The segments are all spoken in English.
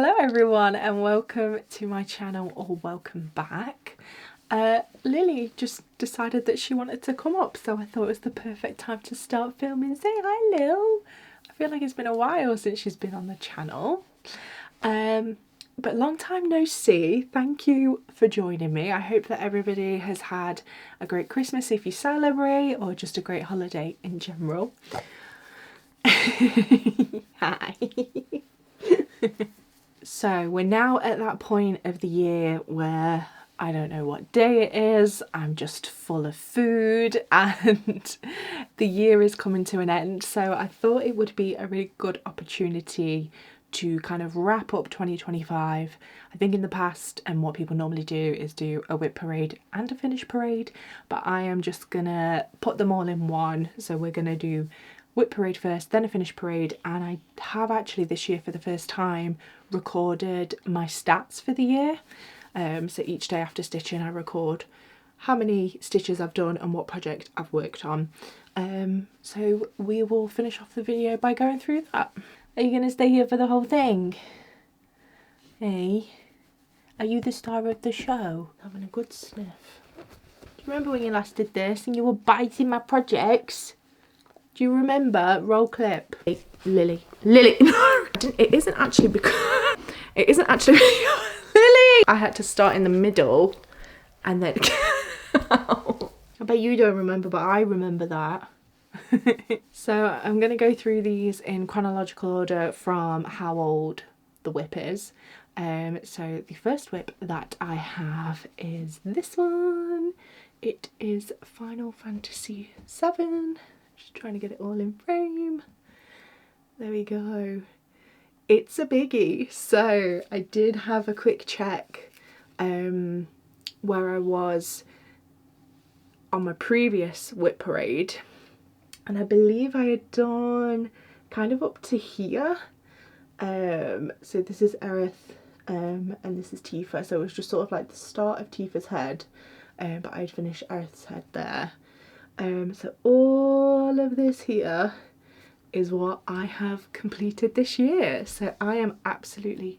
Hello everyone and welcome to my channel, or welcome back. Lily just decided that she wanted to come up, so I thought it was the perfect time to start filming. Say hi, Lil. I feel like it's been a while since she's been on the channel. But long time no see. Thank you for joining me. I hope that everybody has had a great Christmas if you celebrate, or just a great holiday in general. Hi. So we're now at that point of the year where I don't know what day it is, I'm just full of food and the year is coming to an end. So I thought it would be a really good opportunity to kind of wrap up 2025. I think in the past, and what people normally do is do a WIP parade and a finish parade, but I am just gonna put them all in one. So we're gonna do WIP parade first, then a finish parade, and I have actually this year for the first time recorded my stats for the year. So each day after stitching I record how many stitches I've done and what project I've worked on. So we will finish off the video by going through that. Are you going to stay here for the whole thing? Hey? Are you the star of the show? Having a good sniff. Do you remember when you last did this and you were biting my projects? Do you remember? Roll clip. Hey, Lily. Lily! It isn't actually because... It isn't actually... Lily! I had to start in the middle and then... I bet you don't remember, but I remember that. So I'm going to go through these in chronological order from how old the WIP is. So the first WIP that I have is this one. It is Final Fantasy VII. Just trying to get it all in frame. There we go. It's a biggie. So I did have a quick check where I was on my previous WIP parade, and I believe I had done kind of up to here. So this is Aerith and this is Tifa, so it was just sort of like the start of Tifa's head, but I'd finished Aerith's head there. So all of this here is what I have completed this year. So I am absolutely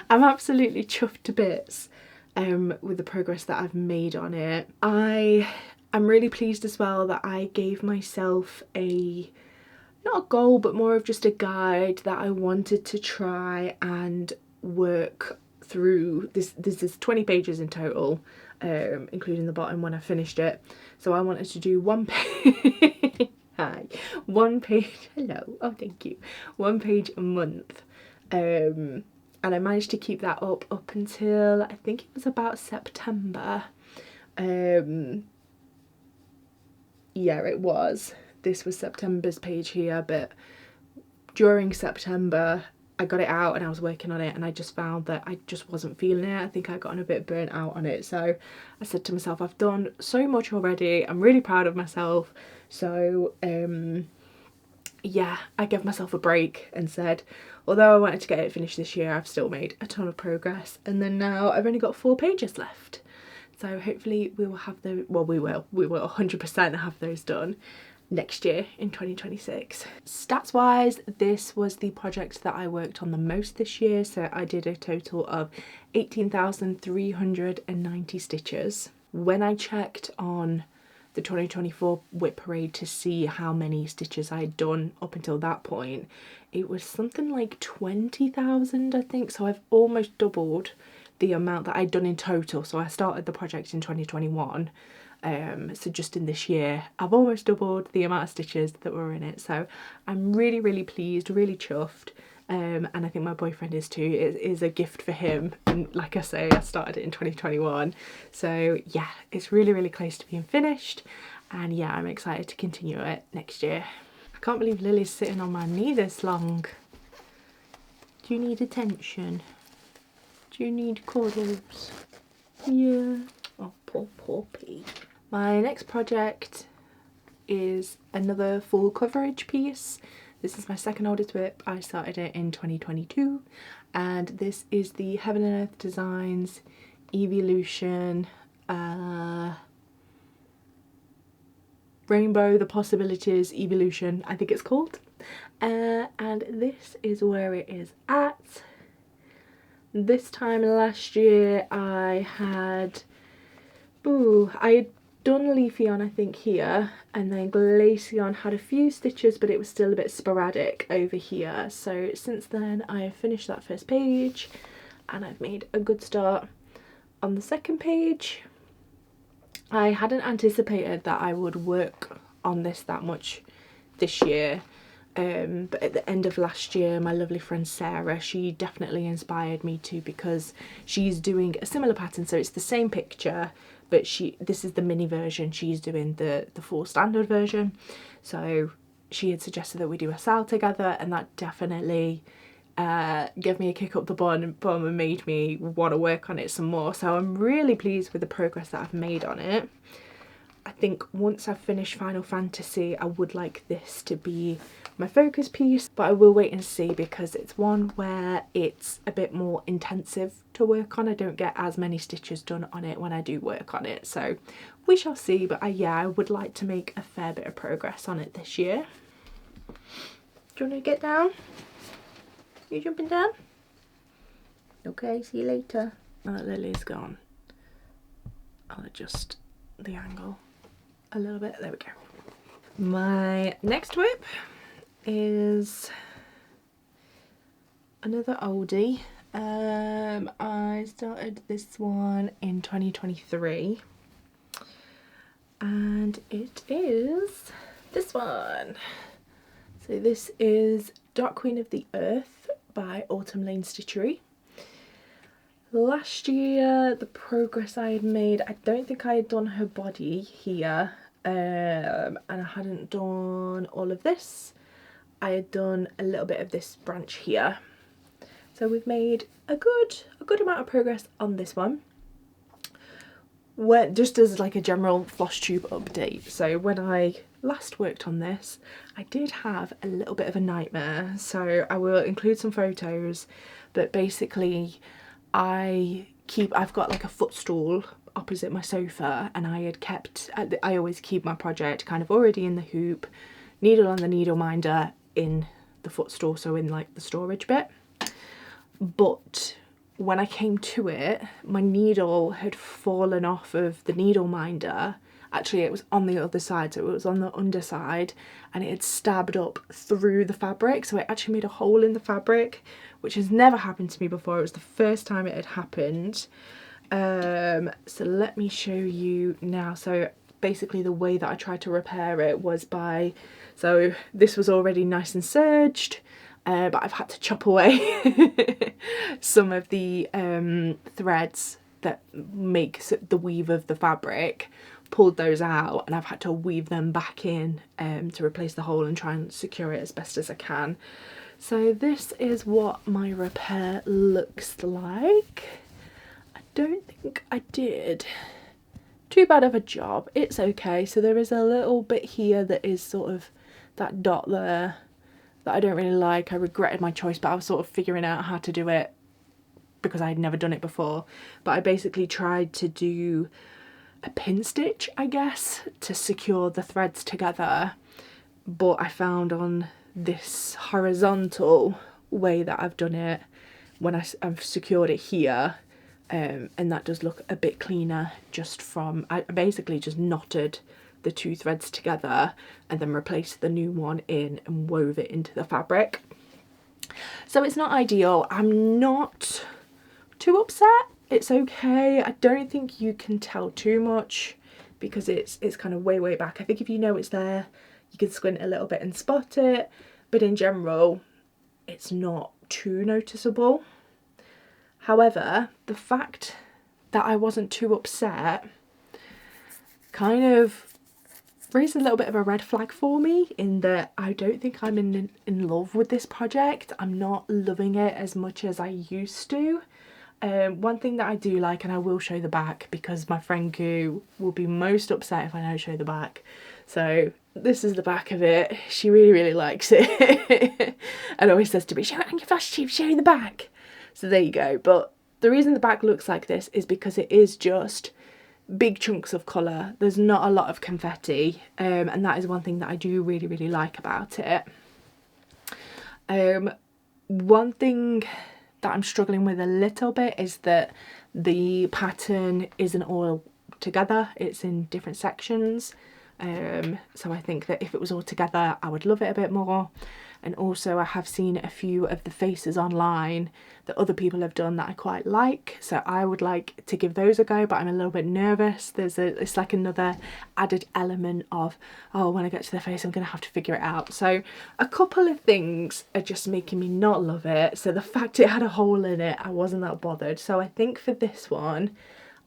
I'm absolutely chuffed to bits with the progress that I've made on it. I'm really pleased as well that I gave myself not a goal, but more of just a guide that I wanted to try and work through. This is 20 pages in total, including the bottom when I finished it. So I wanted to do one page. Hi. One page. Hello. Oh, thank you. One page a month. And I managed to keep that up until I think it was about September. Yeah, it was. This was September's page here, but during September I got it out and I was working on it, and I just found that I just wasn't feeling it. I think I got a bit burnt out on it, so I said to myself, I've done so much already, I'm really proud of myself. So yeah, I gave myself a break and said, although I wanted to get it finished this year, I've still made a ton of progress, and then now I've only got 4 pages left. So hopefully we will have those, well, we will 100% have those done next year in 2026. Stats wise, this was the project that I worked on the most this year, so I did a total of 18,390 stitches. When I checked on the 2024 WIP parade to see how many stitches I had done up until that point, it was something like 20,000, I think. So I've almost doubled the amount that I'd done in total. So I started the project in 2021, so just in this year I've almost doubled the amount of stitches that were in it. So I'm really pleased, really chuffed, and I think my boyfriend is too. It is a gift for him, and like I say, I started it in 2021, so yeah, it's really close to being finished, and yeah, I'm excited to continue it next year. I can't believe Lily's sitting on my knee this long. Do you need attention? Do you need cuddles? Yeah. Oh, poor puppy. My next project is another full coverage piece. This is my second oldest WIP. I started it in 2022, and this is the Heaven and Earth Designs Evolution Rainbow the Possibilities Evolution, I think it's called. And this is where it is at. This time last year I had done Leafy on I think here, and then Glaceon had a few stitches but it was still a bit sporadic over here. So since then I have finished that first page and I've made a good start on the second page. I hadn't anticipated that I would work on this that much this year, but at the end of last year my lovely friend Sarah, she definitely inspired me to, because she's doing a similar pattern, so it's the same picture but this is the mini version, she's doing the full standard version. So she had suggested that we do a sale together, and that definitely gave me a kick up the bum and made me want to work on it some more. So I'm really pleased with the progress that I've made on it. I think once I've finished Final Fantasy I would like this to be my focus piece, but I will wait and see because it's one where it's a bit more intensive to work on. I don't get as many stitches done on it when I do work on it, so we shall see. But yeah, I would like to make a fair bit of progress on it this year. Do you want to get down? You jumping down? Okay, see you later. Now that Lily's gone, I'll adjust the angle a little bit. There we go. My next WIP is another oldie. I started this one in 2023 and it is this one. So this is Dark Queen of the Earth by Autumn Lane Stitchery. Last year the progress I had made, I don't think I had done her body here, and I hadn't done all of this. I had done a little bit of this branch here. So we've made a good amount of progress on this one. Just as like a general FlossTube update, so when I last worked on this I did have a little bit of a nightmare, so I will include some photos, but basically I've got like a footstool opposite my sofa, and I always keep my project kind of already in the hoop, needle on the needle minder in the footstool, so in like the storage bit. But when I came to it, my needle had fallen off of the needle minder. Actually it was on the other side, so it was on the underside, and it had stabbed up through the fabric, so it actually made a hole in the fabric, which has never happened to me before. It was the first time it had happened. So let me show you now. So basically the way that I tried to repair it was so this was already nice and serged, but I've had to chop away some of the threads that make the weave of the fabric, pulled those out, and I've had to weave them back in to replace the hole and try and secure it as best as I can. So this is what my repair looks like. I don't think I did too bad of a job. It's okay. So there is a little bit here that is sort of that dot there that I don't really like. I regretted my choice, but I was sort of figuring out how to do it because I had never done it before. But I basically tried to do a pin stitch, I guess, to secure the threads together, but I found on this horizontal way that I've done it, when I've secured it here, and that does look a bit cleaner just from, I basically just knotted the two threads together and then replaced the new one in and wove it into the fabric. So it's not ideal. I'm not too upset. It's okay. I don't think you can tell too much because it's kind of way back. I think if you know it's there, you can squint a little bit and spot it, but in general it's not too noticeable. However, the fact that I wasn't too upset kind of raised a little bit of a red flag for me, in that I don't think I'm in love with this project. I'm not loving it as much as I used to. One thing that I do like, and I will show the back because my friend Goo will be most upset if I don't show the back. So this is the back of it. She really likes it and always says to me, show it on your FlossTube, show the back. So there you go. But the reason the back looks like this is because it is just big chunks of colour. There's not a lot of confetti, and that is one thing that I do really like about it. One thing that I'm struggling with a little bit is that the pattern isn't all together, it's in different sections. So I think that if it was all together I would love it a bit more. And also I have seen a few of the faces online that other people have done that I quite like, so I would like to give those a go, but I'm a little bit nervous. It's like another added element of, oh, when I get to the face I'm gonna have to figure it out. So a couple of things are just making me not love it. So the fact it had a hole in it, I wasn't that bothered. So I think for this one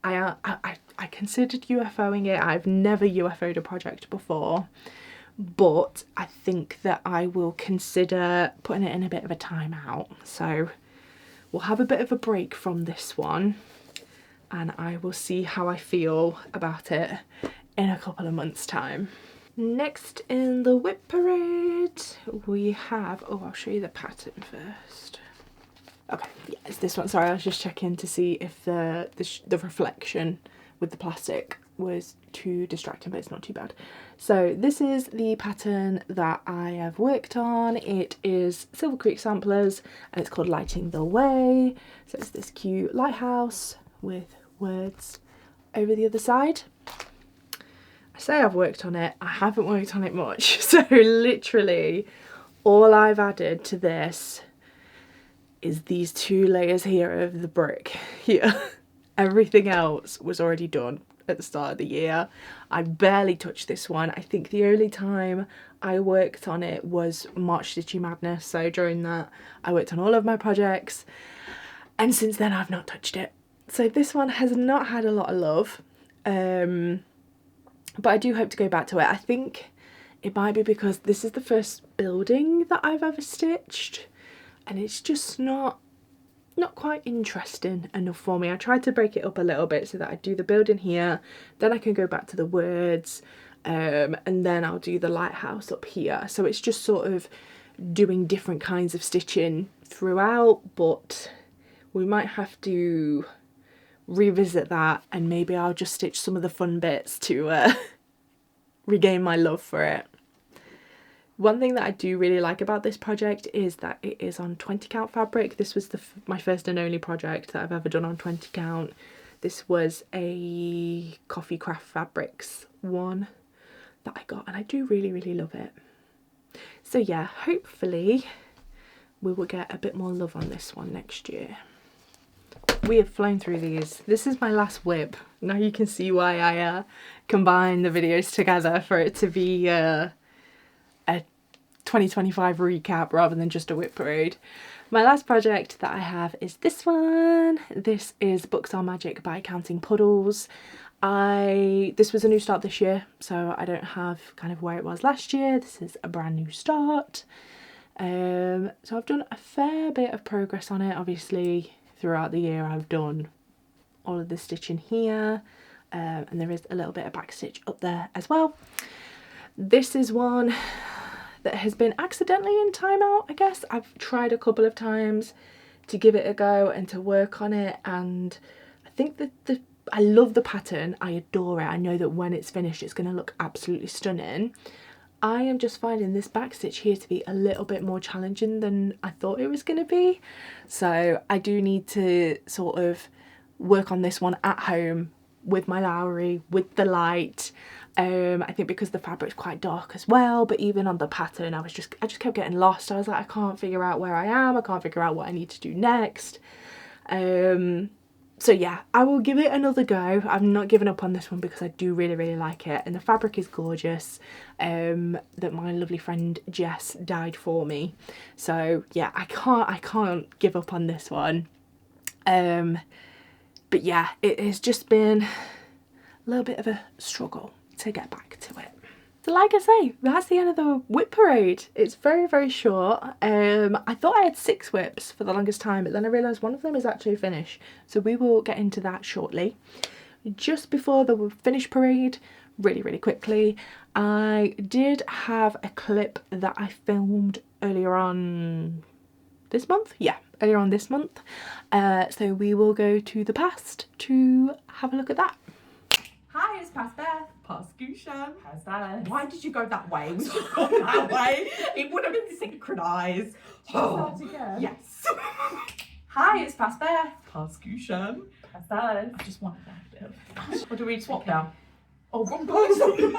I considered UFOing it. I've never UFO'd a project before, but I think that I will consider putting it in a bit of a timeout. So we'll have a bit of a break from this one and I will see how I feel about it in a couple of months' time. Next in the WIP Parade we have, oh, I'll show you the pattern first. Okay, yeah, it's this one. Sorry, I was just checking to see if the reflection with the plastic was too distracting, but it's not too bad. So this is the pattern that I have worked on. It is Silver Creek Samplers and it's called Lighting the Way. So it's this cute lighthouse with words over the other side. I say I've worked on it, I haven't worked on it much. So literally all I've added to this is these 2 layers here of the brick here. Everything else was already done at the start of the year. I barely touched this one. I think the only time I worked on it was March Stitchy Madness. So during that I worked on all of my projects and since then I've not touched it. So this one has not had a lot of love, but I do hope to go back to it. I think it might be because this is the first building that I've ever stitched and it's just not quite interesting enough for me. I tried to break it up a little bit so that I do the building here, then I can go back to the words, and then I'll do the lighthouse up here. So it's just sort of doing different kinds of stitching throughout, but we might have to revisit that and maybe I'll just stitch some of the fun bits to regain my love for it. One thing that I do really like about this project is that it is on 20 count fabric. This was my first and only project that I've ever done on 20 count. This was a Coffee Craft Fabrics one that I got and I do really love it. So yeah, hopefully we will get a bit more love on this one next year. We have flown through these. This is my last WIP. Now you can see why I combine the videos together for it to be a 2025 recap rather than just a WIP Parade. My last project that I have is this one. This is Books Are Magic by Counting Puddles. This was a new start this year, so I don't have kind of where it was last year. This is a brand new start. So I've done a fair bit of progress on it. Obviously throughout the year I've done all of the stitching here, and there is a little bit of back stitch up there as well. This is one that has been accidentally in timeout, I guess. I've tried a couple of times to give it a go and to work on it, and I think that I love the pattern, I adore it. I know that when it's finished it's going to look absolutely stunning. I am just finding this back stitch here to be a little bit more challenging than I thought it was going to be. So I do need to sort of work on this one at home with my Lowry, with the light. I think because the fabric's quite dark as well, but even on the pattern I just kept getting lost. I was like, I can't figure out where I am, I can't figure out what I need to do next. So yeah, I will give it another go. I'm not giving up on this one because I do really like it, and the fabric is gorgeous, that my lovely friend Jess dyed for me. So yeah, I can't give up on this one. But yeah, it has just been a little bit of a struggle to get back to it. So like I say, that's the end of the WIP Parade. It's very short. I thought I had 6 WIPs for the longest time, but then I realised one of them is actually a finish. So we will get into that shortly. Just before the finish parade, really quickly, I did have a clip that I filmed earlier on this month. Yeah, earlier on this month. So we will go to the past to have a look at that. Hi, it's Past Beth. Past Gushan. How's that? Why did you go that way? We should have gone that way. It would have been synchronised. Start again. Yes. Hi, it's Past Beth. Pascushan. Past Alice. I just wanted that bit of... Or do we swap Okay. now? Oh, wrong person. Sorry.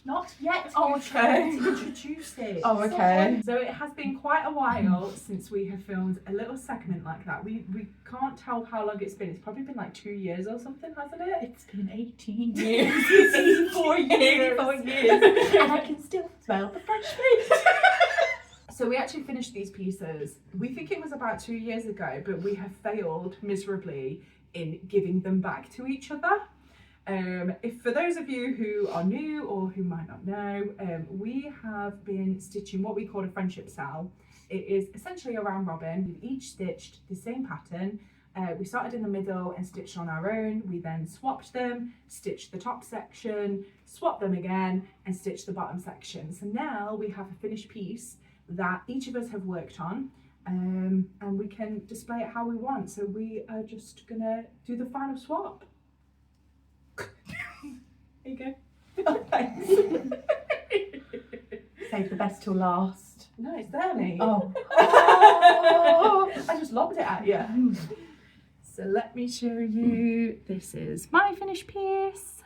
Not yet. Oh, we're okay. trying to introduce it. Oh, okay. So it has been quite a while since we have filmed a little segment like that. We can't tell how long it's been. It's probably been like 2 years or something, hasn't it? It's been 18 years. 84 years. 84 years. And I can still smell the fresh meat. So we actually finished these pieces. We think it was about 2 years ago, but we have failed miserably in giving them back to each other. If for those of you who are new or who might not know, we have been stitching what we call a friendship cell. It is essentially a round robin. We've each stitched the same pattern. We started in the middle and stitched on our own. We then swapped them, stitched the top section, swapped them again, and stitched the bottom section. So now we have a finished piece that each of us have worked on, and we can display it how we want. So we are just gonna do the final swap. There you go. Oh, thanks. Save the best till last. No, it's there, mate. Oh. I just lobbed it at you. So let me show you. This is my finished piece.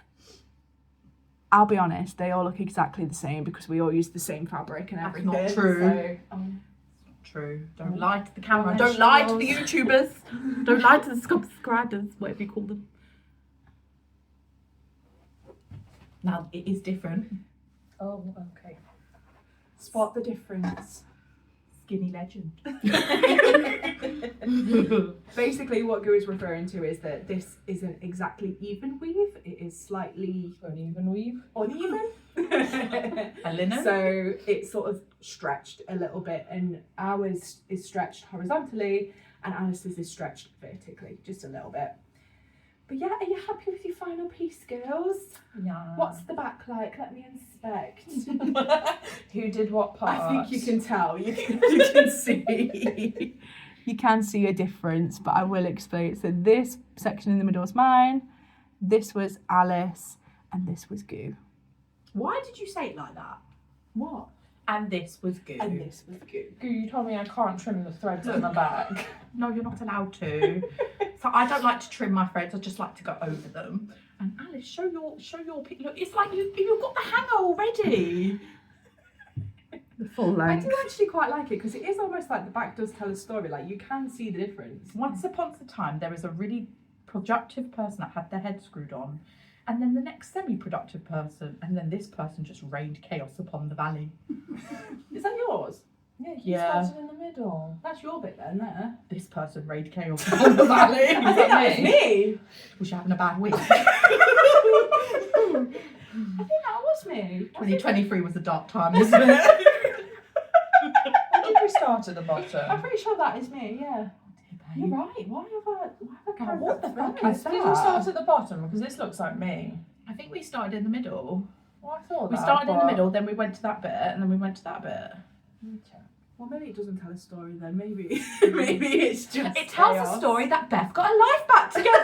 I'll be honest, they all look exactly the same because we all use the same fabric and That's everything. not true. So, True. Don't lie to the camera. Don't Don't lie to the YouTubers. Don't lie to the subscribers, whatever you call them. Now it is different. oh, okay. Spot the difference. Skinny legend. Basically, what Goo is referring to is that this isn't exactly even weave. It is slightly Uneven weave. uneven. A linen. So it's sort of stretched a little bit, and ours is stretched horizontally, and Alice's is stretched vertically, just a little bit. But yeah, are you happy with your final piece, girls? Yeah. What's the back like? Let me inspect. Who did what part? I think you can tell. You can see. You can see a difference, but I will explain. So this section in the middle was mine, this was Alice, and this was Goo. Why did you say it like that? What? And this was good. And this was Goo. Goo, you told me I can't trim the threads on the back. No, you're not allowed to. So I don't like to trim my threads. I just like to go over them. And Alice, show your pic. Look, it's like you've got the hanger already. The full I length. do actually quite like it because it is almost like the back does tell a story. Like you can see the difference. Once upon a time, there was a really productive person that had their head screwed on, and then the next semi-productive person, and then this person just rained chaos upon the valley. Is that yours? Yeah, Yeah. started in the middle. That's your bit then, there. This person rained chaos upon the valley. I think that was me. Was she having a bad week? I think that was me. 2023 was a dark time, wasn't it? When did we start at the I'm bottom? pretty sure that is me. Yeah. You're right. Why have I carried what that the fuck thread? is Did we start at the bottom? Because this looks like me. I think we started in the middle. Well, I thought We that, started in the but- middle, then we went to that bit, and then we went to that bit. Well, maybe it doesn't tell a story then. Maybe maybe it's just. It tells chaos. a story that Beth got her life back together.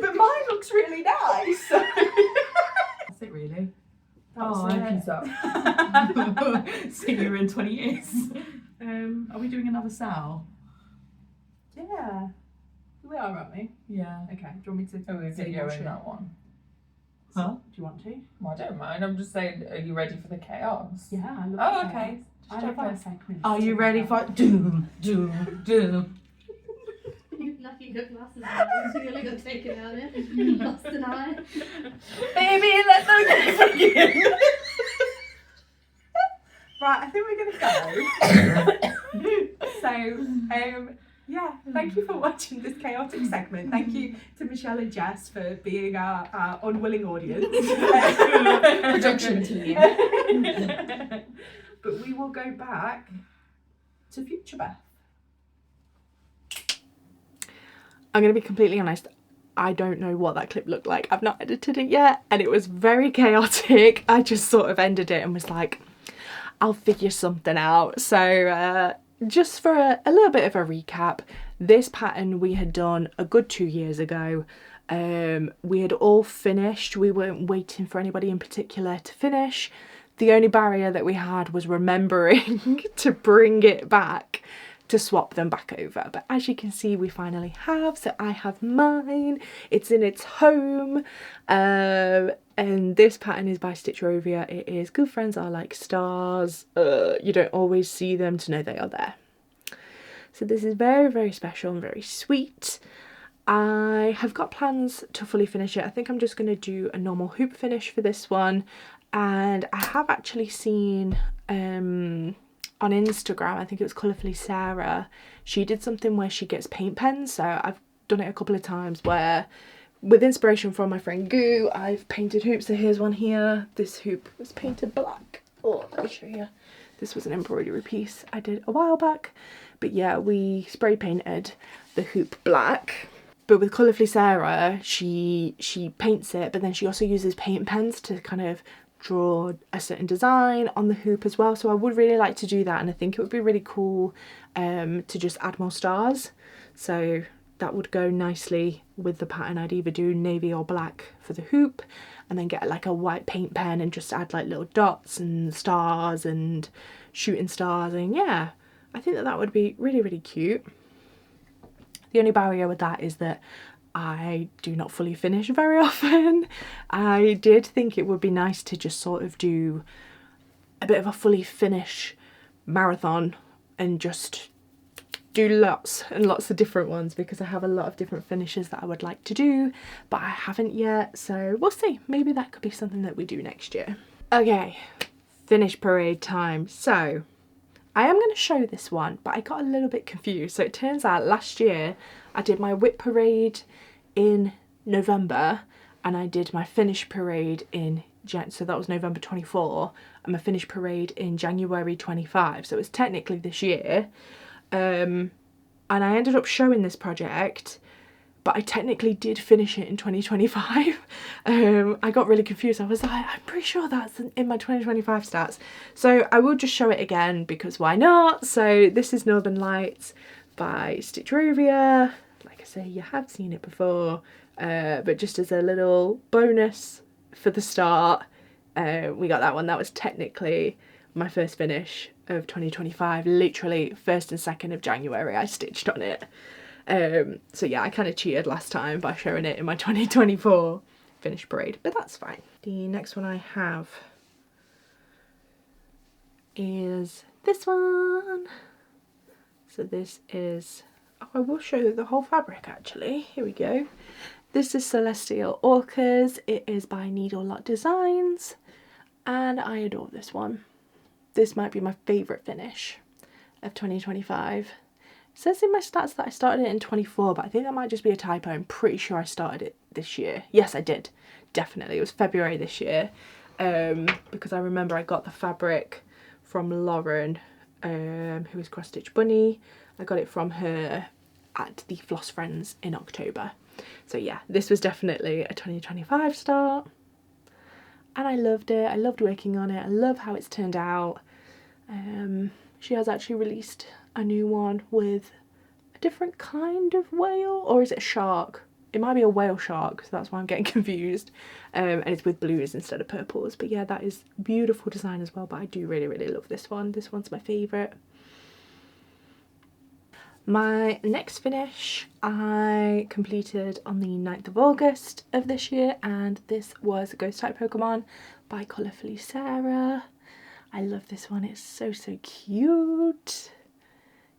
But mine looks really nice. That's it, really. That's Oh, it. peace up. See you in 20 years. Are we doing another sal? Yeah. We are, aren't we? Yeah. Okay. Do you want me to? Oh, we're say more videoing shit? that one. Huh? Do you want to? Well, I don't mind. I'm just saying, are you ready for the chaos? Yeah. I love Oh, chaos. okay. I love our segments. Are you ready for doom, doom, doom? Lucky you got glasses on, so you only got taken out of it. Lost an eye. Baby, let them begin. Right, I think we're gonna go. So, yeah, thank you for watching this chaotic segment. Thank you to Michelle and Jess for being our unwilling audience. Production team. But we will go back to future Beth. I'm going to be completely honest. I don't know what that clip looked like. I've not edited it yet, and it was very chaotic. I just sort of ended it and was like, I'll figure something out. So just for a little bit of a recap, this pattern we had done a good 2 years ago. We had all finished. We weren't waiting for anybody in particular to finish. The only barrier that we had was remembering to bring it back to swap them back over, but as you can see we finally have. So I have mine, it's in its home, and this pattern is by Stitchrovia. It is Good Friends Are Like Stars. You don't always see them to know they are there. So this is very, very special and very sweet. I have got plans to fully finish it. I think I'm just going to do a normal hoop finish for this one, and I have actually seen on Instagram, I think it was Colourfully Sarah, she did something where she gets paint pens. So I've done it a couple of times where, with inspiration from my friend Goo, I've painted hoops. So here's one here. This hoop was painted black. Oh, let me show you. This was an embroidery piece I did a while back. But yeah, we spray painted the hoop black. But with Colourfully Sarah, she paints it, but then she also uses paint pens to kind of draw a certain design on the hoop as well. So I would really like to do that, and I think it would be really cool to just add more stars. So that would go nicely with the pattern. I'd either do navy or black for the hoop, and then get like a white paint pen and just add like little dots and stars and shooting stars. And yeah, I think that that would be really, really cute. The only barrier with that is that I do not fully finish very often. I did think it would be nice to just sort of do a bit of a fully finish marathon and just do lots and lots of different ones, because I have a lot of different finishes that I would like to do, but I haven't yet. So we'll see, maybe that could be something that we do next year. Okay, finish parade time. So I am going to show this one, but I got a little bit confused. So it turns out last year I did my WIP parade in November, and I did my finish parade in so that was November 24, and my finish parade in January 25. So it's technically this year. And I ended up showing this project, but I technically did finish it in 2025. I got really confused. I was like, I'm pretty sure that's in my 2025 stats. So I will just show it again, because why not? So this is Northern Lights by Stitchrovia. Like I say, you have seen it before, but just as a little bonus for the start, we got that one. That was technically my first finish of 2025. Literally 1st and 2nd of January I stitched on it. So yeah, I kind of cheated last time by showing it in my 2024 finish parade, but that's fine. The next one I have is this one. So this is, oh, I will show the whole fabric actually. Here we go. This is Celestial Orcas. It is by Needle Lot Designs, and I adore this one. This might be my favourite finish of 2025. It says in my stats that I started it in 24, but I think that might just be a typo. I'm pretty sure I started it this year. Yes, I did. Definitely. It was February this year, because I remember I got the fabric from Lauren, who is Cross Stitch Bunny. I got it from her at the Floss Friends in October. So yeah, this was definitely a 2025 start, and I loved it. I loved working on it. I love how it's turned out. She has actually released a new one with a different kind of whale, or is it a shark? It might be a whale shark, so that's why I'm getting confused. And it's with blues instead of purples. But yeah, that is beautiful design as well, but I do really, really love this one. This one's my favourite. My next finish I completed on the 9th of August of this year, and this was Ghost Type Pokemon by Colourfully Sarah. I love this one, it's so, so cute.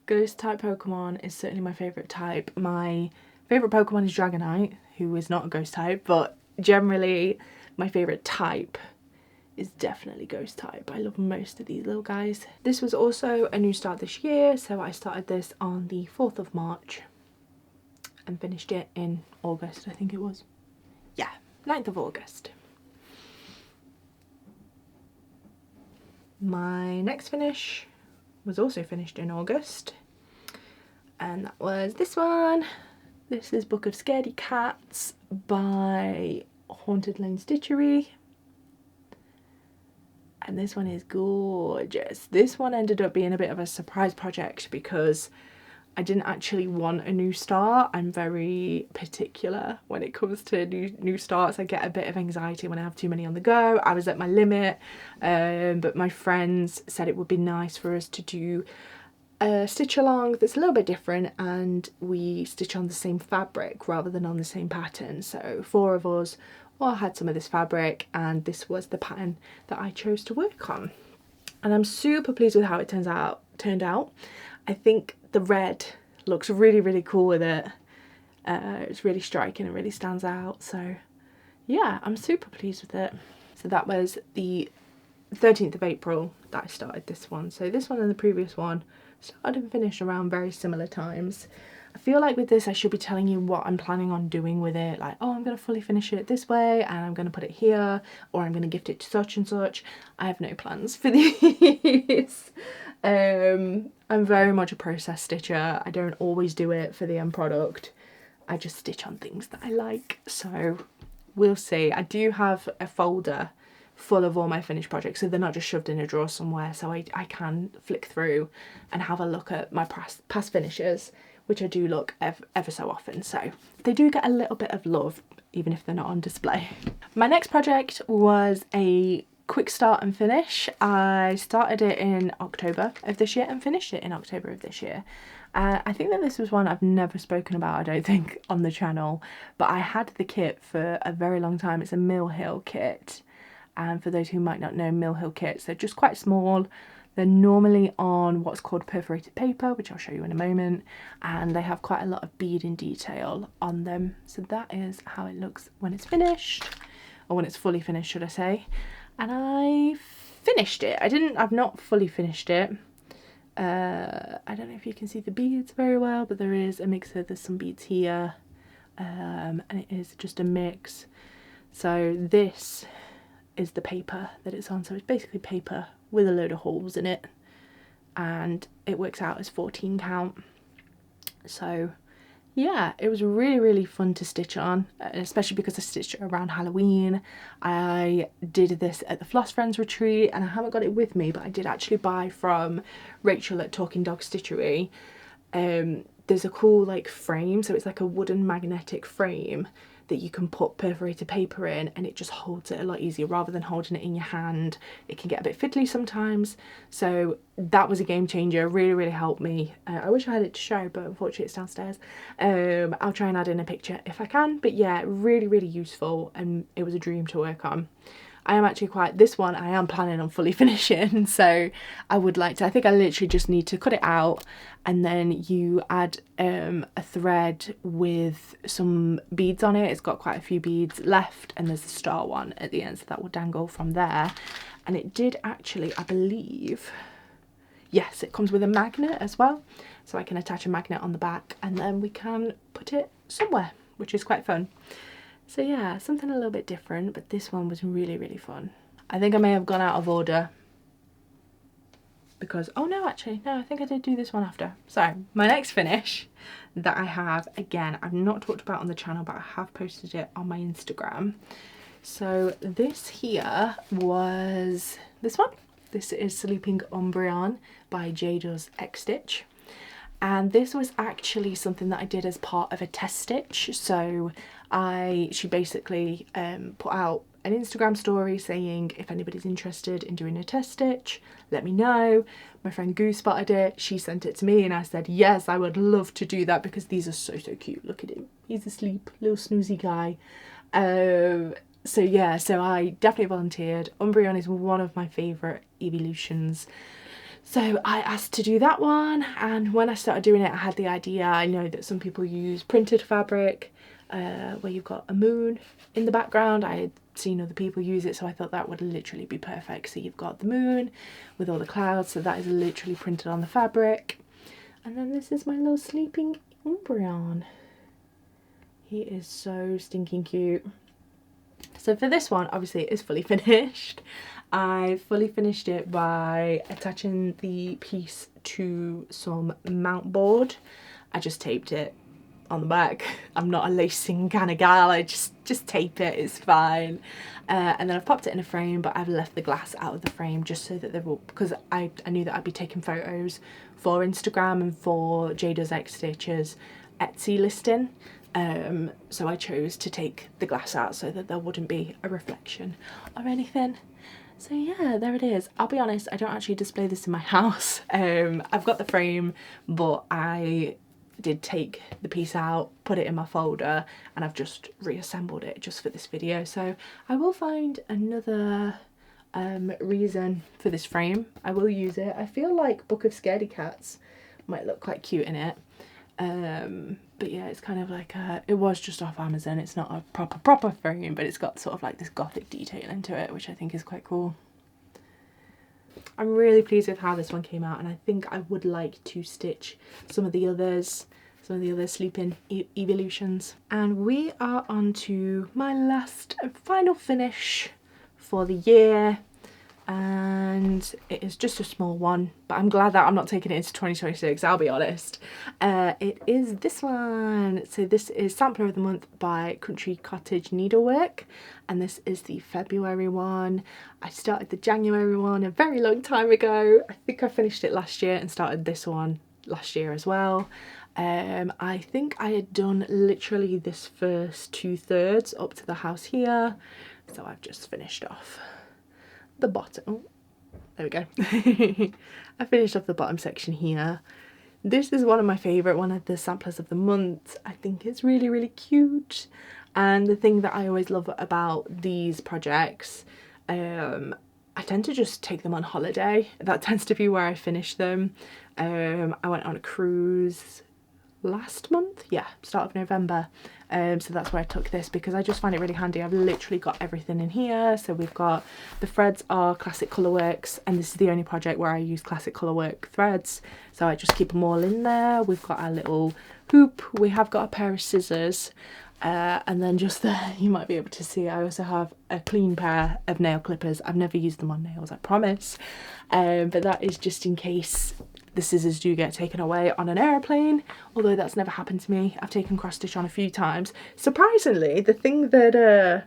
Ghost type Pokemon is certainly my favourite type. My favourite Pokemon is Dragonite, who is not a ghost type, but generally my favourite type is definitely ghost type. I love most of these little guys. This was also a new start this year, so I started this on the 4th of March and finished it in August, I think it was. Yeah, 9th of August. My next finish was also finished in August, and that was this one. This is Book of Scaredy Cats by Haunted Lane Stitchery. And this one is gorgeous. This one ended up being a bit of a surprise project because I didn't actually want a new start. I'm very particular when it comes to new starts. I get a bit of anxiety when I have too many on the go. I was at my limit, but my friends said it would be nice for us to do a stitch along that's a little bit different, and we stitch on the same fabric rather than on the same pattern. So 4 of us all had some of this fabric, and this was the pattern that I chose to work on. And I'm super pleased with how it turned out. I think the red looks really, really cool with it. It's really striking and really stands out. So yeah, I'm super pleased with it. So that was the 13th of April that I started this one. So this one and the previous one started and finished around very similar times. I feel like with this I should be telling you what I'm planning on doing with it, like, oh, I'm going to fully finish it this way and I'm going to put it here, or I'm going to gift it to such and such. I have no plans for these. I'm very much a process stitcher. I don't always do it for the end product. I just stitch on things that I like, so we'll see. I do have a folder full of all my finished projects, so they're not just shoved in a drawer somewhere, so I can flick through and have a look at my past finishes, which I do look ever so often, so they do get a little bit of love even if they're not on display. My next project was a quick start and finish. I started it in October of this year and finished it in October of this year. I think that this was one I've never spoken about, I don't think, on the channel, but I had the kit for a very long time. It's a Mill Hill kit, and for those who might not know, Mill Hill kits, they're just quite small. They're normally on what's called perforated paper, which I'll show you in a moment, and they have quite a lot of beading detail on them. So that is how it looks when it's finished, or when it's fully finished, should I say. And I finished it. I've not fully finished it. I don't know if you can see the beads very well, but there is a mixer. There's some beads here, and it is just a mix. So this is the paper that it's on. So it's basically paper with a load of holes in it, and it works out as 14 count. So yeah, it was really, really fun to stitch on, especially because I stitched it around Halloween. I did this at the Floss Friends retreat, and I haven't got it with me, but I did actually buy from Rachel at Talking Dog Stitchery. There's a cool like frame, so it's like a wooden magnetic frame that you can put perforated paper in, and it just holds it a lot easier rather than holding it in your hand. It can get a bit fiddly sometimes, so that was a game changer. Really, really helped me. I wish I had it to show, but unfortunately it's downstairs. I'll try and add in a picture if I can, but yeah, really, really useful, and it was a dream to work on. I am actually this one I am planning on fully finishing, so I would like to, I think I literally just need to cut it out, and then you add a thread with some beads on it. It's got quite a few beads left, and there's a star one at the end, so that will dangle from there. And it did actually, I believe, yes, it comes with a magnet as well, so I can attach a magnet on the back, and then we can put it somewhere, which is quite fun. So yeah, something a little bit different, but this one was really, really fun. I think I may have gone out of order because, oh no, actually, no, I think I did do this one after. So my next finish that I have, again, I've not talked about on the channel, but I have posted it on my Instagram. So this here was this one. This is Sleeping Umbreon by Jada's X Stitch. And this was actually something that I did as part of a test stitch. So she basically put out an Instagram story saying, if anybody's interested in doing a test stitch, let me know. My friend Goo spotted it, she sent it to me, and I said, yes, I would love to do that because these are so, so cute. Look at him, he's asleep, little snoozy guy. So yeah, so I definitely volunteered. Umbreon is one of my favourite evolutions. So I asked to do that one, and when I started doing it, I had the idea. I know that some people use printed fabric where you've got a moon in the background. I had seen other people use it, so I thought that would literally be perfect. So you've got the moon with all the clouds, so that is literally printed on the fabric. And then this is my little sleeping Umbreon. He is so stinking cute. So for this one, obviously it is fully finished. I fully finished it by attaching the piece to some mount board. I just taped it on the back. I'm not a lacing kind of gal, I just tape it, it's fine. And then I've popped it in a frame, but I've left the glass out of the frame just so that they will, because I knew that I'd be taking photos for Instagram and for J Does X Stitches Etsy listing. So I chose to take the glass out so that there wouldn't be a reflection or anything. So yeah, there it is. I'll be honest, I don't actually display this in my house. I've got the frame, but I did take the piece out, put it in my folder, and I've just reassembled it just for this video. So I will find another reason for this frame. I will use it. I feel like Book of Scaredy Cats might look quite cute in it. But yeah, it's kind of like it was just off Amazon. It's not a proper frame, but it's got sort of like this gothic detail into it, which I think is quite cool. I'm really pleased with how this one came out, and I think I would like to stitch some of the other sleeping evolutions. And we are on to my last and final finish for the year, and it is just a small one, but I'm glad that I'm not taking it into 2026, I'll be honest. It is this one. So this is Sampler of the Month by Country Cottage Needlework, and this is the February one. I started the January one a very long time ago. I think I finished it last year and started this one last year as well. I think I had done literally this first 2/3 up to the house here, so I've just finished off the bottom. Oh, there we go. I finished off the bottom section here. This is one of my favourite, one of the samplers of the month. I think it's really cute, and the thing that I always love about these projects, I tend to just take them on holiday. That tends to be where I finish them. I went on a cruise last month, yeah, start of November, so that's where I took this because I just find it really handy. I've literally got everything in here. So we've got the threads are Classic Colourworks, and this is the only project where I use Classic Colourwork threads, so I just keep them all in there. We've got our little hoop, we have got a pair of scissors, and then just there you might be able to see I also have a clean pair of nail clippers. I've never used them on nails, I promise, but that is just in case the scissors do get taken away on an aeroplane, although that's never happened to me. I've taken cross stitch on a few times. Surprisingly, the thing that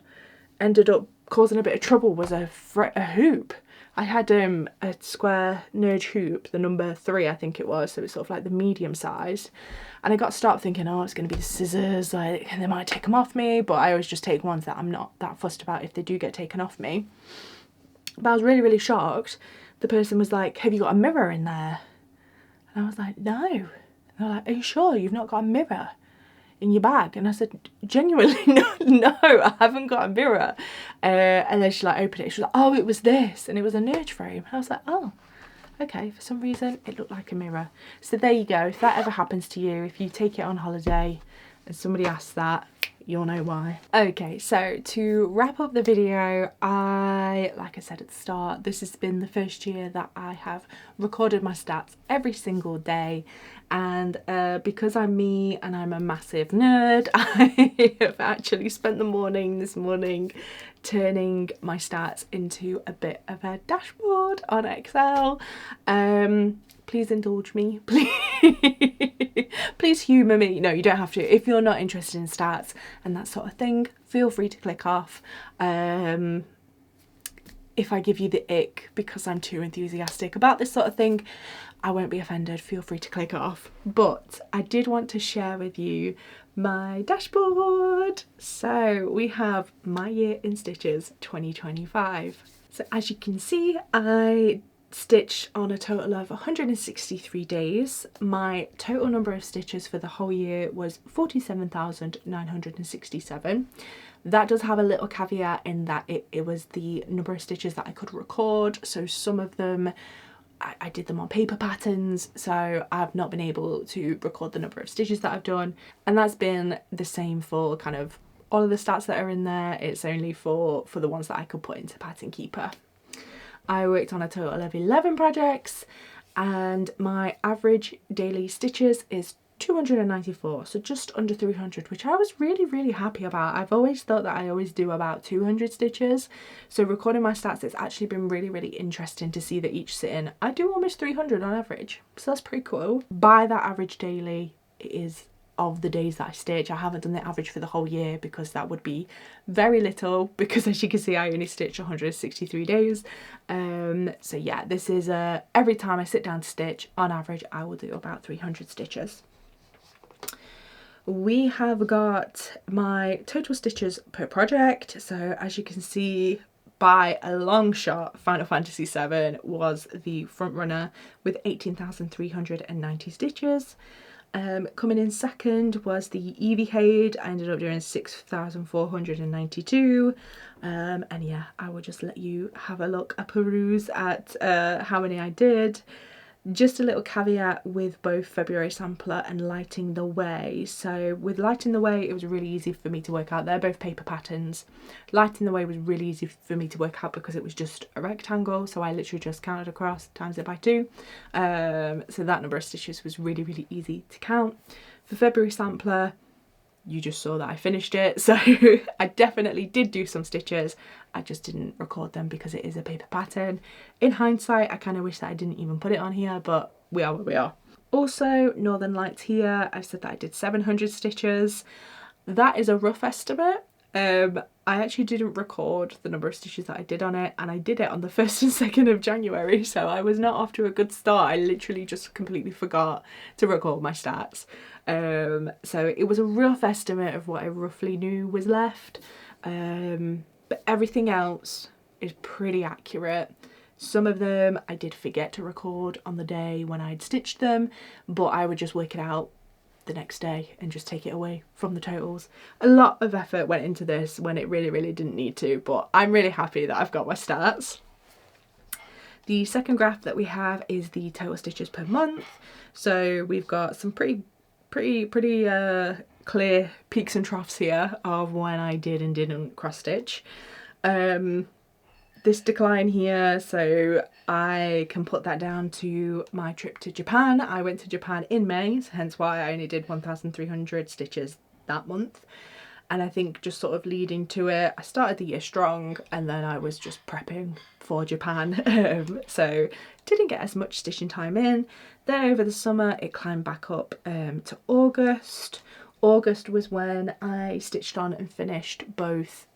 ended up causing a bit of trouble was a hoop. I had a square Nerge hoop, the number 3 I think it was, so it's sort of like the medium size, and I got to start thinking, oh, it's going to be the scissors, like they might take them off me, but I always just take ones that I'm not that fussed about if they do get taken off me. But I was really shocked. The person was like, have you got a mirror in there? And I was like, no. And they're like, are you sure you've not got a mirror in your bag? And I said, genuinely, no, I haven't got a mirror. And then she like opened it. She was like, oh, it was this. And it was a Nerge frame. And I was like, oh, okay. For some reason, it looked like a mirror. So there you go. If that ever happens to you, if you take it on holiday and somebody asks that, you'll know why. Okay, so to wrap up the video, like I said at the start, this has been the first year that I have recorded my stats every single day, and because I'm me and I'm a massive nerd, I have actually spent the morning this morning turning my stats into a bit of a dashboard on Excel. Please indulge me, please humour me. No, you don't have to. If you're not interested in stats and that sort of thing, feel free to click off. If I give you the ick because I'm too enthusiastic about this sort of thing, I won't be offended. Feel free to click off. But I did want to share with you my dashboard. So we have my year in stitches 2025. So as you can see, I stitched on a total of 163 days. My total number of stitches for the whole year was 47,967. That does have a little caveat in that it was the number of stitches that I could record, so some of them I did them on paper patterns, so I've not been able to record the number of stitches that I've done, and that's been the same for kind of all of the stats that are in there. It's only for the ones that I could put into Pattern Keeper. I worked on a total of 11 projects, and my average daily stitches is 294, so just under 300, which I was really happy about. I've always thought that I always do about 200 stitches, so recording my stats, it's actually been really interesting to see that each sitting I do almost 300 on average, so that's pretty cool. By that average daily, it is of the days that I stitch. I haven't done the average for the whole year because that would be very little, because as you can see I only stitch 163 days. So yeah, this is every time I sit down to stitch, on average I will do about 300 stitches. We have got my total stitches per project. So as you can see, by a long shot, Final Fantasy VII was the front runner with 18,390 stitches. Coming in second was the Eevee Haid. I ended up doing 6,492. And yeah, I will just let you have a look, a peruse at how many I did. Just a little caveat with both February Sampler and Lighting the Way. So with Lighting the Way, it was really easy for me to work out. They're both paper patterns. Lighting the Way was really easy for me to work out because it was just a rectangle. So I literally just counted across, times it by 2. So that number of stitches was really, really easy to count. For February Sampler, you just saw that I finished it. So I definitely did do some stitches. I just didn't record them because it is a paper pattern. In hindsight, I kind of wish that I didn't even put it on here, but we are where we are. Also, Northern Lights here, I've said that I did 700 stitches. That is a rough estimate. I actually didn't record the number of stitches that I did on it, and I did it on the 1st and 2nd of January, so I was not off to a good start. I literally just completely forgot to record my stats. So it was a rough estimate of what I roughly knew was left, but everything else is pretty accurate. Some of them I did forget to record on the day when I'd stitched them, but I would just work it out the next day and just take it away from the totals. A lot of effort went into this when it really, really didn't need to, but I'm really happy that I've got my stats. The second graph that we have is the total stitches per month. So we've got some pretty clear peaks and troughs here of when I did and didn't cross stitch. This decline here, so I can put that down to my trip to Japan. I went to Japan in May, hence why I only did 1,300 stitches that month. And I think just sort of leading to it, I started the year strong and then I was just prepping for Japan. So didn't get as much stitching time in. Then over the summer it climbed back up to August. August was when I stitched on and finished both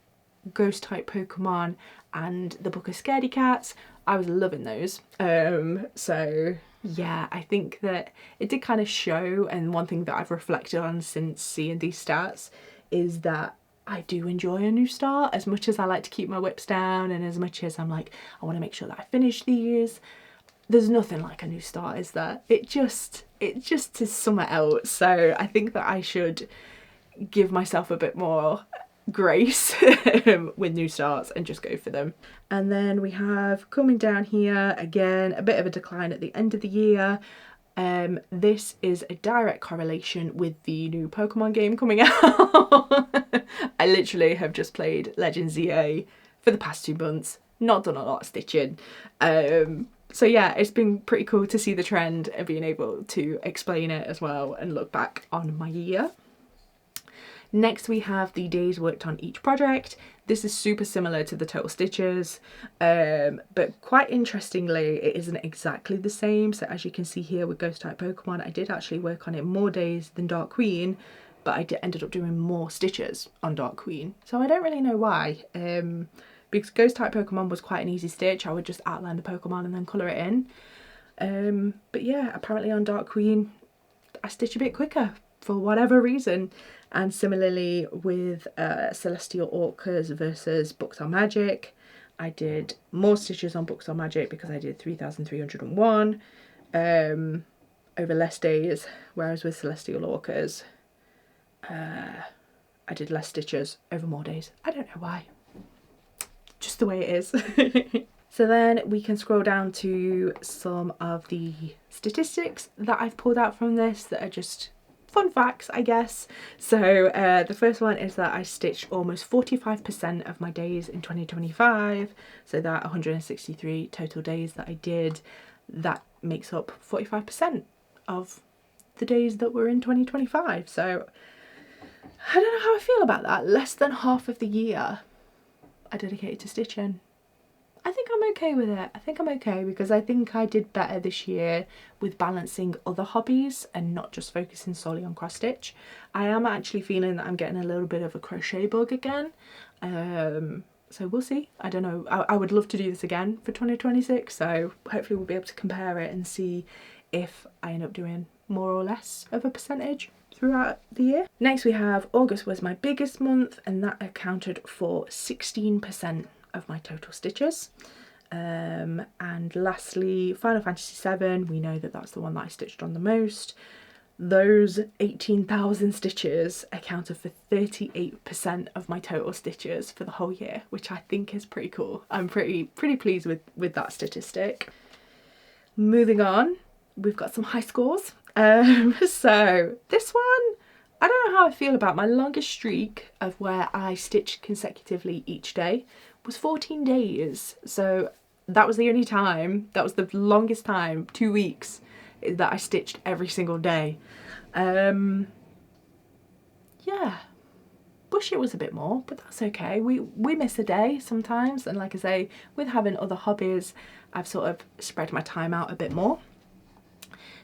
Ghost type Pokemon and the book of Scaredy Cats. I was loving those. So yeah, I think that it did kind of show, and one thing that I've reflected on since seeing these stats is that I do enjoy a new start. As much as I like to keep my whips down and as much as I'm like, I want to make sure that I finish these, there's nothing like a new start, is there? It just is somewhere else. So I think that I should give myself a bit more grace with new starts and just go for them. And then we have coming down here again, a bit of a decline at the end of the year. This is a direct correlation with the new Pokemon game coming out. I literally have just played Legends EA for the past 2 months, not done a lot of stitching. So yeah, it's been pretty cool to see the trend and being able to explain it as well and look back on my year. Next we have the days worked on each project. This is super similar to the total stitches, but quite interestingly it isn't exactly the same. So as you can see here with Ghost type Pokemon, I did actually work on it more days than Dark Queen, but I ended up doing more stitches on Dark Queen. So I don't really know why, because Ghost type Pokemon was quite an easy stitch. I would just outline the Pokemon and then colour it in. But yeah, apparently on Dark Queen I stitch a bit quicker for whatever reason. And similarly with Celestial Orcas versus Books on Magic, I did more stitches on Books on Magic because I did 3,301 over less days, whereas with Celestial Orcas I did less stitches over more days. I don't know why, just the way it is. So then we can scroll down to some of the statistics that I've pulled out from this that are just fun facts, I guess. So the first one is that I stitched almost 45% of my days in 2025. So that 163 total days that I did, that makes up 45% of the days that were in 2025. So I don't know how I feel about that. Less than half of the year I dedicated to stitching. I think I'm okay with it. I think I'm okay because I think I did better this year with balancing other hobbies and not just focusing solely on cross stitch. I am actually feeling that I'm getting a little bit of a crochet bug again. So we'll see. I don't know. I would love to do this again for 2026. So hopefully we'll be able to compare it and see if I end up doing more or less of a percentage throughout the year. Next we have August was my biggest month, and that accounted for 16% of my total stitches. And lastly, Final Fantasy VII, we know that that's the one that I stitched on the most. Those 18,000 stitches accounted for 38% of my total stitches for the whole year, which I think is pretty cool. I'm pretty pleased with that statistic. Moving on, we've got some high scores. So this one, I don't know how I feel about. My longest streak of where I stitched consecutively each day was 14 days. So that was the only time, that was the longest time, 2 weeks, that I stitched every single day. Yeah, wish it was a bit more, but that's okay. We miss a day sometimes, and like I say, with having other hobbies, I've sort of spread my time out a bit more.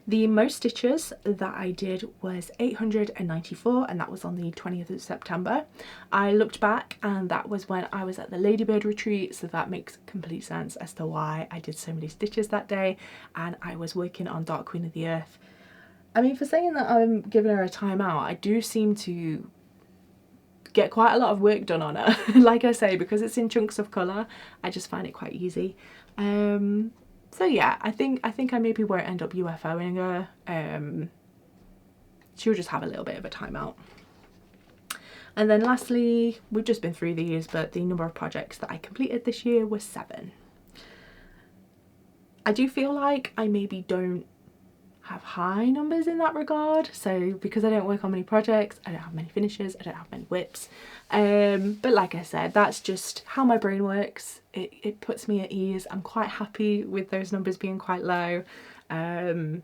The most stitches that I did was 894, and that was on the 20th of September. I looked back and that was when I was at the Ladybird retreat, so that makes complete sense as to why I did so many stitches that day, and I was working on Dark Queen of the Earth. I mean, for saying that I'm giving her a time out, I do seem to get quite a lot of work done on her. Like I say, because it's in chunks of colour, I just find it quite easy. So yeah, I think I maybe won't end up UFOing her. She'll just have a little bit of a timeout. And then lastly, we've just been through these, but the number of projects that I completed this year was 7. I do feel like I maybe don't have high numbers in that regard, so because I don't work on many projects, I don't have many finishes, I don't have many WIPs, but like I said, that's just how my brain works. It puts me at ease. I'm quite happy with those numbers being quite low, so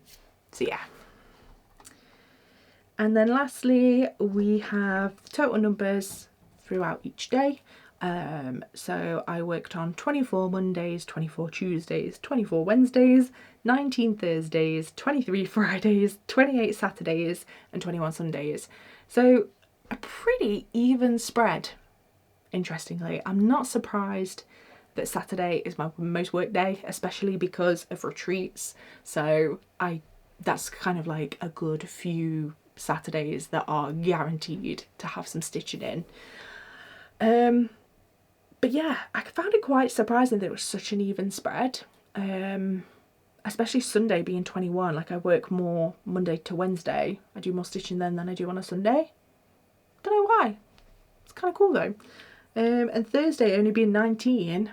yeah. And then lastly, we have total numbers throughout each day. So I worked on 24 Mondays, 24 Tuesdays, 24 Wednesdays, 19 Thursdays, 23 Fridays, 28 Saturdays and 21 Sundays. So a pretty even spread, interestingly. I'm not surprised that Saturday is my most work day, especially because of retreats. So that's kind of like a good few Saturdays that are guaranteed to have some stitching in. But yeah, I found it quite surprising that it was such an even spread, especially Sunday being 21. Like I work more Monday to Wednesday. I do more stitching then than I do on a Sunday. Don't know why. It's kind of cool though. And Thursday only being 19.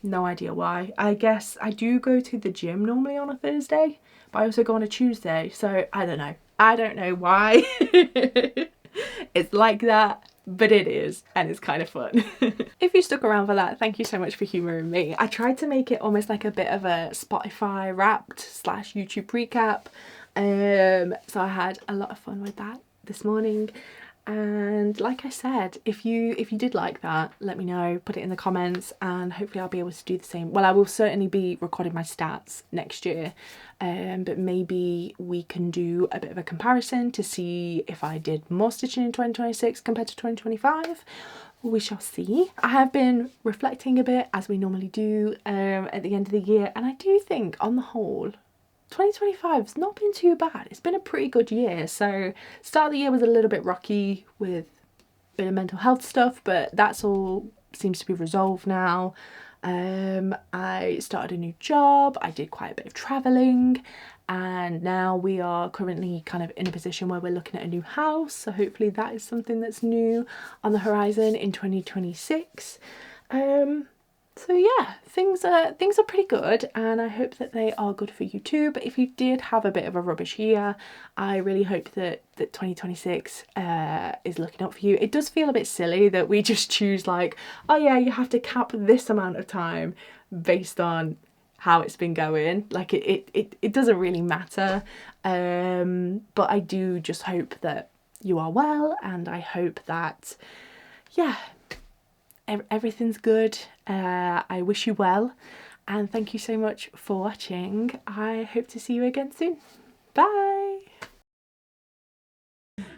No idea why. I guess I do go to the gym normally on a Thursday, but I also go on a Tuesday. So I don't know. I don't know why. It's like that. But it is, and it's kind of fun. If you stuck around for that, thank you so much for humouring me. I tried to make it almost like a bit of a Spotify wrapped / YouTube recap. So I had a lot of fun with that this morning. And like I said, if you did like that, let me know, put it in the comments, and hopefully I'll be able to do the same. Well, I will certainly be recording my stats next year, but maybe we can do a bit of a comparison to see if I did more stitching in 2026 compared to 2025. We shall see. I have been reflecting a bit, as we normally do at the end of the year, and I do think on the whole 2025 has not been too bad. It's been a pretty good year. So start of the year was a little bit rocky with a bit of mental health stuff, but that's all seems to be resolved now. I started a new job, I did quite a bit of travelling, and now we are currently kind of in a position where we're looking at a new house, so hopefully that is something that's new on the horizon in 2026. So yeah, things are pretty good, and I hope that they are good for you too. But if you did have a bit of a rubbish year, I really hope that 2026 is looking up for you. It does feel a bit silly that we just choose like, oh yeah, you have to cap this amount of time based on how it's been going. Like it doesn't really matter. But I do just hope that you are well, and I hope that, yeah, everything's good. I wish you well, and thank you so much for watching. I hope to see you again soon. Bye.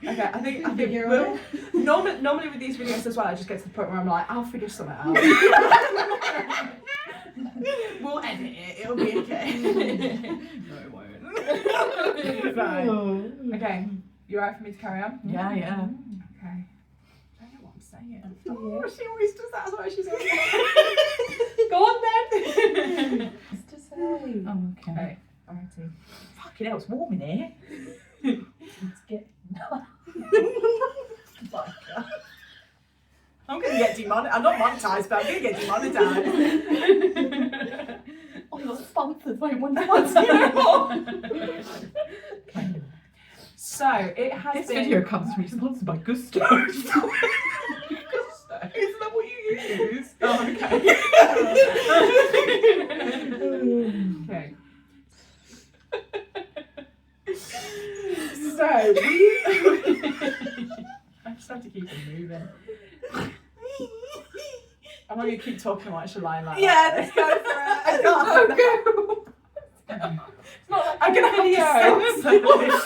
Okay, I think we'll, normally with these videos as well, I just get to the point where I'm like, I'll figure something out. We'll edit it, it'll be okay. No, it won't. Fine. Okay, you alright for me to carry on? Yeah, yeah. Okay. I don't know what I'm saying. Oh, she always does that as well. She's always go on then. What's to say? Okay. Okay, alrighty. Fucking hell, it's warm in here. Let's get. I'm gonna get demonetized. I'm not monetized, but I'm gonna get demonetized. Oh, your sponsors won't want to sponsor you anymore. Okay. So it has This been. video comes to me sponsored by Gusto. Gusto. Isn't that what you use? Oh, okay. So we. I just have to keep it moving. I'm not gonna keep talking while she's lying like that. Let's go for it. I can't. It's not like I'm gonna video. have to censor this.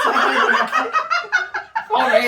Sorry.